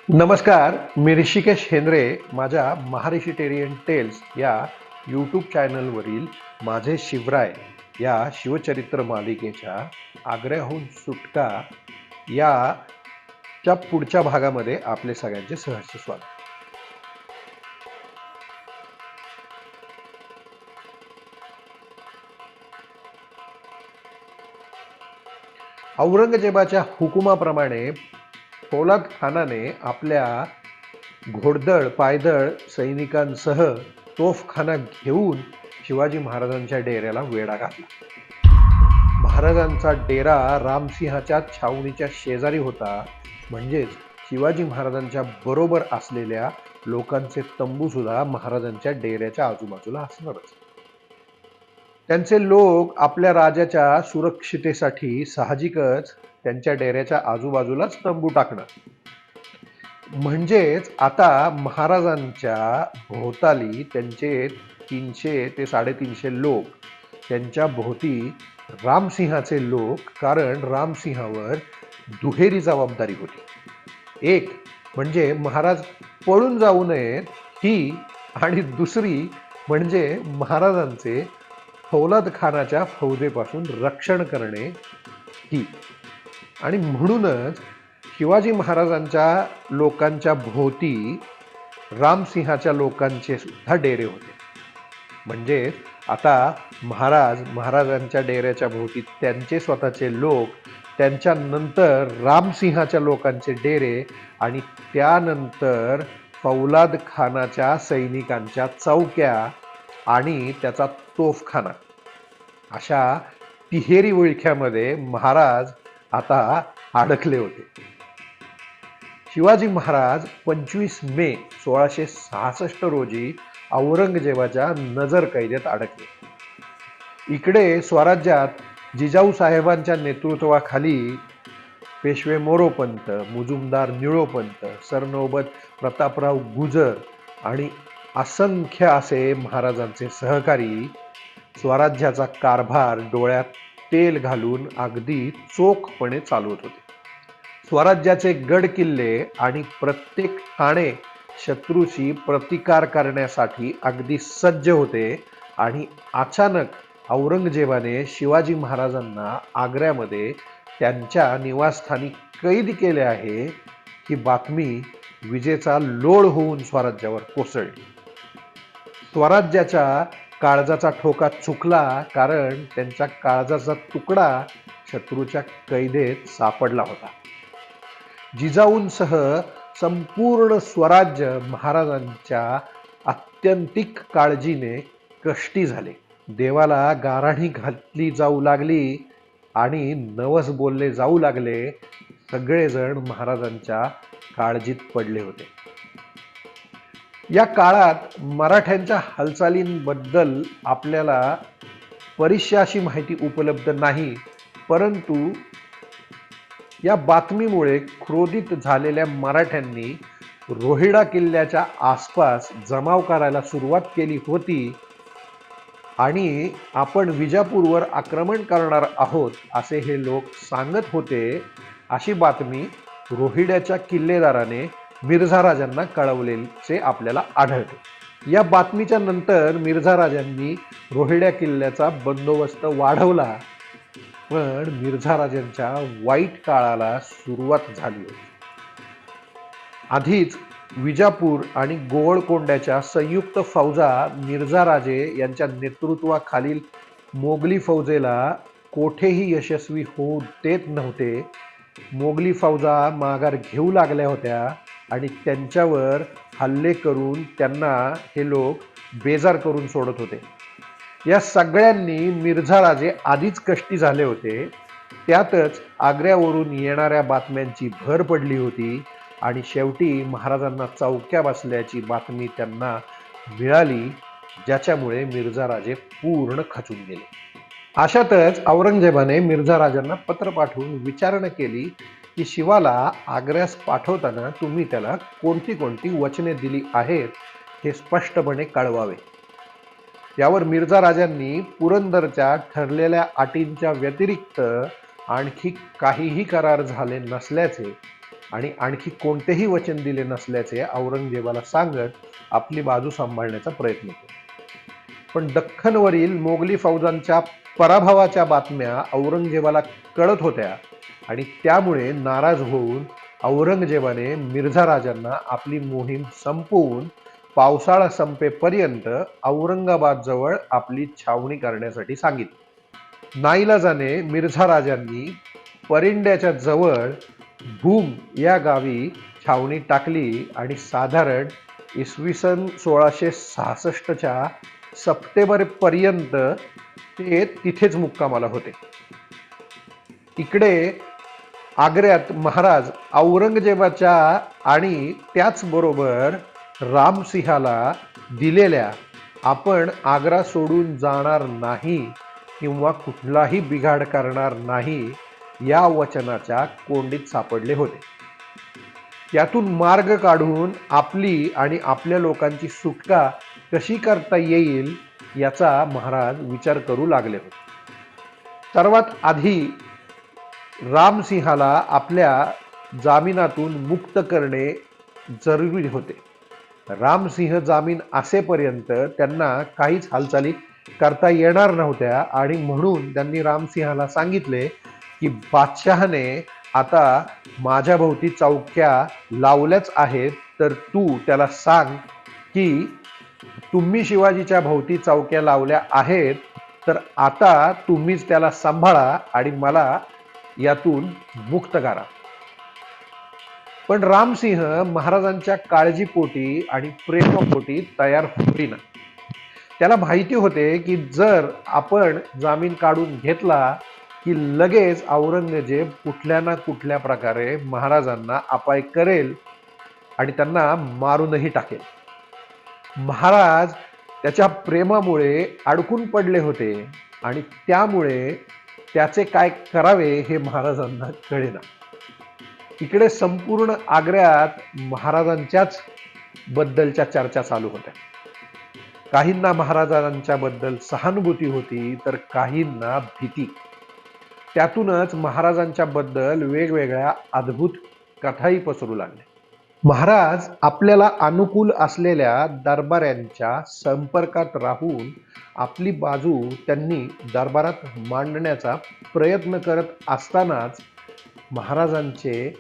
नमस्कार, मी ऋषिकेश हेंद्रे. माझ्या महाऋषिटेरियन टेल्स या यूट्यूब चॅनलवरील माझे शिवराय या शिवचरित्र मालिकेच्या आग्र्याहून सुटका याच्या पुढच्या भागामध्ये आपले सगळ्यांचे सहर्ष स्वागत. औरंगजेबाच्या हुकुमाप्रमाणे फौलाद खानाने आपल्या घोडदळ पायदळ सैनिकांसह तोफखाना घेऊन शिवाजी महाराजांच्या डेऱ्याला वेढा घातला. महाराजांचा डेरा रामसिंहाच्या छावणीच्या शेजारी होता, म्हणजेच शिवाजी महाराजांच्या बरोबर असलेल्या लोकांचे तंबू सुद्धा महाराजांच्या डेऱ्याच्या आजूबाजूला असणारच. त्यांचे लोक आपल्या राजाच्या सुरक्षितेसाठी साहजिकच त्यांच्या डेऱ्याच्या आजूबाजूलाच तंबू टाकणार. म्हणजेच आता महाराजांच्या भोवताली त्यांचे 300 ते 350 लोक, त्यांच्या भोवती रामसिंहाचे लोक, कारण रामसिंहावर दुहेरी जबाबदारी होती. एक म्हणजे महाराज पळून जाऊ नयेत ही, आणि दुसरी म्हणजे महाराजांचे फौलाद खानाच्या फौजेपासून रक्षण करणे ही. आणि म्हणूनच शिवाजी महाराजांच्या लोकांच्या भोवती रामसिंहाच्या लोकांचे सुद्धा डेरे होते. म्हणजे आता महाराजांच्या डेऱ्याच्या भोवती त्यांचे स्वतःचे लोक, त्यांच्यानंतर रामसिंहाच्या लोकांचे डेरे, आणि त्यानंतर फौलाद खानाच्या सैनिकांच्या चौक्या आणि त्याचा तोफखाना, अशा तिहेरी विळख्यामध्ये महाराज आता अडकले होते. शिवाजी महाराज 25 मे 1666 रोजी औरंगजेबाच्या नजरकैदेत अडकले. इकडे स्वराज्यात जिजाऊ साहेबांच्या नेतृत्वाखाली पेशवे मोरोपंत, मुजुमदार निळोपंत, सरनौबत प्रतापराव गुजर आणि असंख्य असे महाराजांचे सहकारी स्वराज्याचा कारभार डोळ्यात तेल घालून अगदी चोखपणे चालवत होते. स्वराज्याचे गड किल्ले आणि प्रत्येक ठाणे शत्रूशी प्रतिकार करण्यासाठी अगदी सज्ज होते. आणि अचानक औरंगजेबाने शिवाजी महाराजांना आग्र्यामध्ये त्यांच्या निवासस्थानी कैद केले आहे ही बातमी विजेचा लोळ होऊन स्वराज्यावर कोसळली. स्वराज्याच्या काळजाचा ठोका चुकला, कारण त्यांच्या काळजाचा तुकडा शत्रूच्या कैदेत सापडला होता. जिजाऊंसह संपूर्ण स्वराज्य महाराजांच्या आत्यंतिक काळजीने कष्टी झाले. देवाला गाराणी घातली जाऊ लागली आणि नवस बोलले जाऊ लागले. सगळेजण महाराजांच्या काळजीत पडले होते. या काळात मराठ्यांच्या हालचालींबद्दल आपल्याला बरीचशी अशी माहिती उपलब्ध नाही, परंतु या बातमीमुळे क्रोधित झालेल्या मराठ्यांनी रोहिडा किल्ल्याच्या आसपास जमाव करायला सुरुवात केली होती आणि आपण विजापूरवर आक्रमण करणार आहोत असे हे लोक सांगत होते, अशी बातमी रोहिड्याच्या किल्लेदाराने मिर्झा राजांना कळवल्याचे आपल्याला आढळते. या बातमीच्या नंतर मिर्झा राजांनी रोहिड्या किल्ल्याचा बंदोबस्त वाढवला, पण मिर्झा राजांच्या वाईट काळाला सुरुवात झाली होती. आधीच विजापूर आणि गोवळकोंड्याच्या संयुक्त फौजा मिर्झा राजे यांच्या नेतृत्वाखालील मोगली फौजेला कोठेही यशस्वी होऊ देत नव्हते. मोगली फौजा माघार घेऊ लागल्या होत्या आणि त्यांच्यावर हल्ले करून त्यांना हे लोक बेजार करून सोडत होते. या सगळ्यांनी मिर्झा राजे आधीच कष्टी झाले होते. त्यातच आग्र्यावरून येणाऱ्या बातम्यांची भर पडली होती आणि शेवटी महाराजांना चौक्या बसल्याची बातमी त्यांना मिळाली, ज्याच्यामुळे मिर्झा राजे पूर्ण खचून गेले. अशातच औरंगजेबाने मिर्झा राजांना पत्र पाठवून विचारणा केली की शिवाला आग्र्यास पाठवताना तुम्ही त्याला कोणती कोणती वचने दिली आहेत हे स्पष्टपणे कळवावे. यावर मिर्झा राजांनी पुरंदरच्या ठरलेल्या अटींच्या व्यतिरिक्त आणखी काहीही करार झाले नसल्याचे आणि आणखी कोणतेही वचन दिले नसल्याचे औरंगजेबाला सांगत आपली बाजू सांभाळण्याचा प्रयत्न केला. पण दख्खनवरील मोगली फौजांच्या पराभवाच्या बातम्या औरंगजेबाला कळत होत्या आणि त्यामुळे नाराज होऊन औरंगजेबाने मिर्झा राजांना आपली मोहीम संपवून पावसाळा संपेपर्यंत औरंगाबाद जवळ आपली छावणी करण्यासाठी सांगितले. नाईलाजाने मिर्झा राजांनी परिंड्याच्या जवळ भूम या गावी छावणी टाकली आणि साधारण इसवी सन 1666च्या सप्टेंबरपर्यंत ते तिथेच मुक्कामाला होते. इकडे आग्र्यात महाराज औरंगजेबाच्या आणि त्याचबरोबर रामसिंहाला दिलेल्या आपण आग्रा सोडून जाणार नाही किंवा कुठलाही बिघाड करणार नाही या वचनाच्या कोंडीत सापडले होते. यातून मार्ग काढून आपली आणि आपल्या लोकांची सुटका कशी करता येईल याचा महाराज विचार करू लागले होते. सर्वात आधी रामसिंहाला आपल्या जामिनातून मुक्त करणे जरुरी होते. रामसिंह जामीन असेपर्यंत त्यांना काहीच हालचाली करता येणार नव्हत्या आणि म्हणून त्यांनी रामसिंहाला सांगितले की बादशहाने आता माझ्या भोवती चौक्या लावल्याच आहेत, तर तू त्याला सांग की तुम्ही शिवाजीच्या भोवती चौक्या लावल्या आहेत, तर आता तुम्हीच त्याला सांभाळा आणि मला यातून मुक्त करा. पण रामसिंह महाराजांच्या काळजीपोटी आणि प्रेमापोटी तयार होईना. त्याला माहिती होते की जर आपण जामीन काढून घेतला की लगेच औरंगजेब कुठल्या ना कुठल्या प्रकारे महाराजांना अपाय करेल आणि त्यांना मारूनही टाकेल. महाराज त्याच्या प्रेमामुळे अडकून पडले होते आणि त्यामुळे त्याचे काय करावे हे महाराजांना कळेना. इकडे संपूर्ण आग्र्यात महाराजांच्याच बद्दलच्या चर्चा चालू होत्या. काहींना महाराजांच्या बद्दल सहानुभूती होती तर काहींना भीती. त्यातूनच महाराजांच्या बद्दल वेगवेगळ्या अद्भुत कथाही पसरू लागल्या. महाराज आपल्याला अनुकूल असलेल्या दरबाऱ्यांच्या संपर्कात राहून आपली बाजू त्यांनी दरबारात मांडण्याचा प्रयत्न करत असतानाच महाराजांचे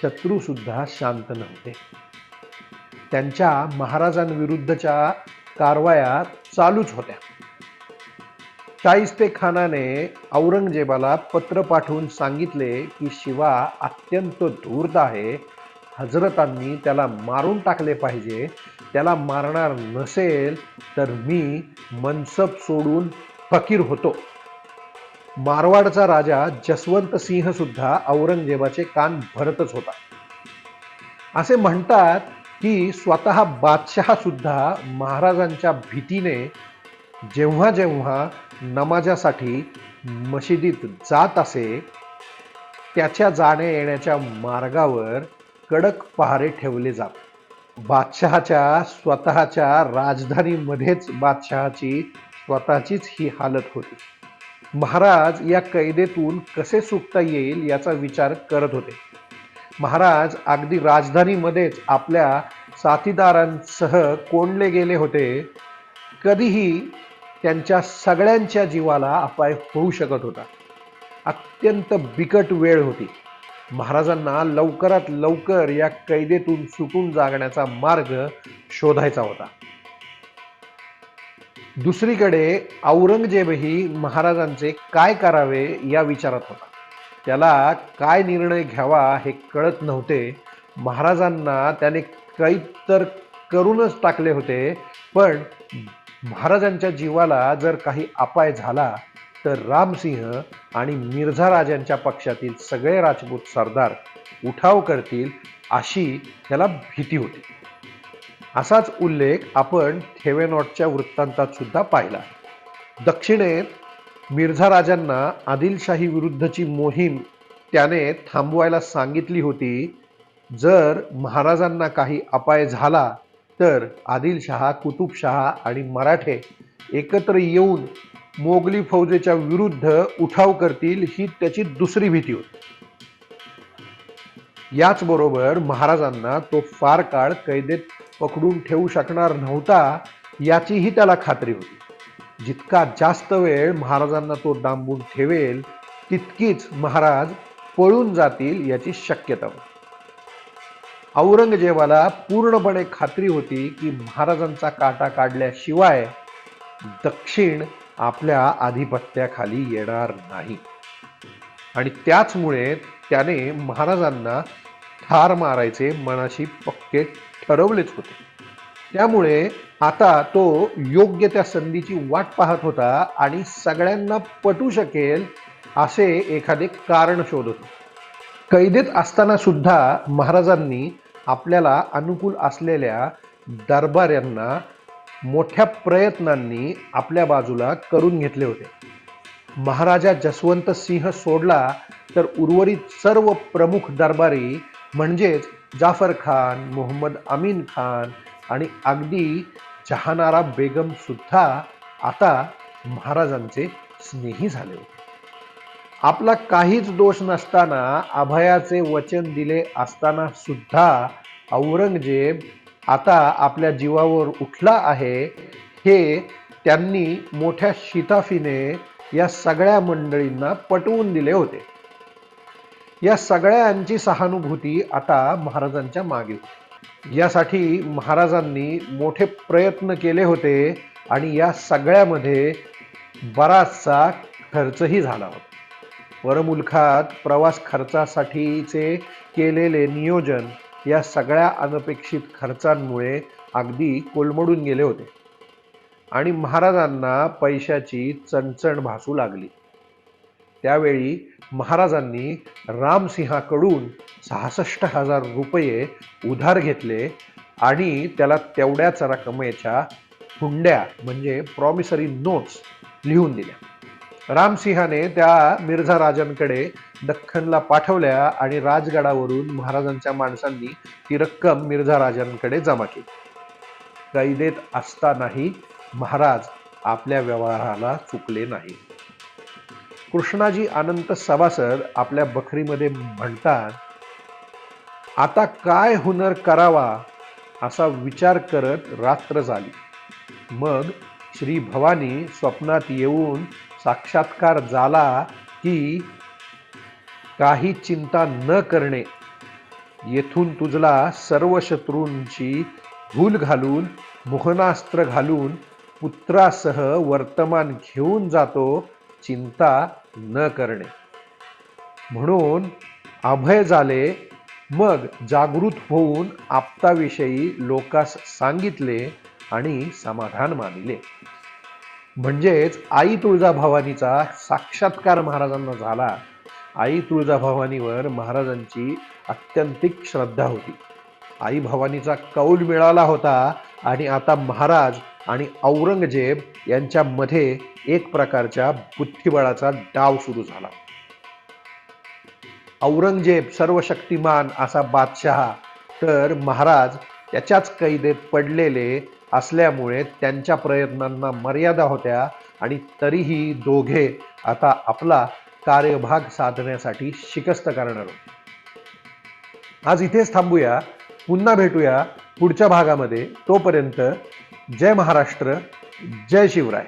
शत्रू सुद्धा शांत नव्हते. त्यांच्या महाराजांविरुद्धच्या कारवाया चालूच होत्या. शाहिस्तेखानाने औरंगजेबाला पत्र पाठवून सांगितले की शिवा अत्यंत धूर्त आहे, हजरतांनी त्याला मारून टाकले पाहिजे. त्याला मारणार नसेल तर मी मनसब सोडून फकीर होतो. मारवाडचा राजा जसवंत सिंह सुद्धा औरंगजेबाचे कान भरतच होता. असे म्हणतात की स्वतः बादशहा सुद्धा महाराजांच्या भीतीने जेव्हा जेव्हा नमाजासाठी मशिदीत जात असे त्याच्या जाण्या येण्याच्या मार्गावर कडक पहारे ठेवले जात. बादशहाच्या स्वतःच्या राजधानीमध्येच बादशहाची स्वतःचीच ही हालत होती. महाराज या कैदेतून कसे सुटता येईल याचा विचार करत होते. महाराज अगदी राजधानीमध्येच आपल्या साथीदारांसह कोंडले गेले होते. कधीही त्यांच्या सगळ्यांच्या जीवाला अपाय होऊ शकत होता. अत्यंत बिकट वेळ होती. महाराजांना लवकरात लवकर या कैदेतून सुटून जागण्याचा मार्ग शोधायचा होता. दुसरीकडे औरंगजेबही महाराजांचे काय करावे या विचारात होता. त्याला काय निर्णय घ्यावा हे कळत नव्हते. महाराजांना त्याने काही तर करूनच टाकले होते, पण महाराजांच्या जीवाला जर काही अपाय झाला तर रामसिंह आणि मिर्झा राजांच्या पक्षातील सगळे राजपूत सरदार उठाव करतील अशी त्याला भीती होती. असाच उल्लेख आपण थेवेनॉटच्या वृत्तांतात सुद्धा पाहिला. दक्षिणेत मिर्झा राजांना आदिलशाही विरुद्धची मोहीम त्याने थांबवायला सांगितली होती. जर महाराजांना काही अपाय झाला तर आदिलशहा, कुतुबशहा आणि मराठे एकत्र येऊन मोगली फौजेच्या विरुद्ध उठाव करतील ही त्याची दुसरी भीती होती. याचबरोबर महाराजांना तो फार काळ कैदेत पकडून ठेवू शकणार नव्हता याचीही त्याला खात्री होती. जितका जास्त वेळ महाराजांना तो डांबून ठेवेल तितकीच महाराज पळून जातील याची शक्यता होती. औरंगजेबाला पूर्णपणे खात्री होती की महाराजांचा काटा काढल्याशिवाय दक्षिण आपल्या आधिपत्याखाली येणार नाही आणि त्याचमुळे त्याने महाराजांना ठार मारायचे मनाशी पक्के ठरवलेच होते. त्यामुळे आता तो योग्य त्या संधीची वाट पाहत होता आणि सगळ्यांना पटू शकेल असे एखादे कारण शोधत होता. कैदेत असताना सुद्धा महाराजांनी आपल्याला अनुकूल असलेल्या दरबाऱ्यांना मोठ्या प्रयत्नांनी आपल्या बाजूला करून घेतले होते. महाराजा जसवंत सिंह सोडला तर उर्वरित सर्व प्रमुख दरबारी म्हणजेच जाफर खान, मोहम्मद अमीन खान आणि अगदी जहानारा बेगम सुद्धा आता महाराजांचे स्नेही झाले होते. आपला काहीच दोष नसताना अभयाचे वचन दिले असताना सुद्धा औरंगजेब आता आपल्या जीवावर उठला आहे हे त्यांनी मोठ्या शिताफीने या सगळ्या मंडळींना पटवून दिले होते. या सगळ्यांची सहानुभूती आता महाराजांच्या मागे होती. यासाठी महाराजांनी मोठे प्रयत्न केले होते आणि या सगळ्यामध्ये बराचसा खर्चही झाला होता. परमुलखात प्रवास खर्चासाठीचे केलेले नियोजन या सगळ्या अनपेक्षित खर्चांमुळे अगदी कोलमडून गेले होते आणि महाराजांना पैशाची चणचण भासू लागली. त्यावेळी महाराजांनी रामसिंहाकडून 66,000 रुपये उधार घेतले आणि त्याला तेवढ्याच रकमेच्या हुंड्या म्हणजे प्रॉमिसरी नोट्स लिहून दिल्या. रामसिंहाने त्या मिर्झा राजांकडे दख्खनला पाठवल्या आणि राजगडावरून महाराजांच्या माणसांनी ती रक्कम मिर्झा राजांकडे जमा केली. कैदेत असतानाही महाराज आपल्या व्यवहाराला चुकले नाही. कृष्णाजी अनंत सभासद आपल्या बखरीमध्ये म्हणतात, आता काय हुनर करावा असा विचार करत रात्र झाली. मग श्री भवानी स्वप्नात येऊन साक्षात्कार झाला की काही चिंता न करणे, येथून तुझला सर्व शत्रूंची भूल घालून मोहनास्त्र घालून पुत्रासह वर्तमान घेऊन जातो, चिंता न करणे. म्हणून अभय झाले. मग जागृत होऊन आपताविषयी लोकास सांगितले आणि समाधान मानिले. म्हणजेच आई तुळजाभवानीचा साक्षात्कार महाराजांना झाला. आई तुळजाभवानीवर महाराजांची अत्यंतिक श्रद्धा होती. आई भवानीचा कौल मिळाला होता आणि आता महाराज आणि औरंगजेब यांच्यामध्ये एक प्रकारच्या बुद्धिबळाचा डाव सुरू झाला. औरंगजेब सर्वशक्तिमान असा बादशहा, तर महाराज त्याच्याच कैदेत पडलेले असल्यामुळे त्यांच्या प्रयत्नांना मर्यादा होत्या आणि तरीही दोघे आता आपला कार्यभाग साधण्यासाठी शिकस्त करणार होते. आज इथेच थांबूया. पुन्हा भेटूया पुढच्या भागामध्ये. तोपर्यंत जय महाराष्ट्र, जय शिवराय.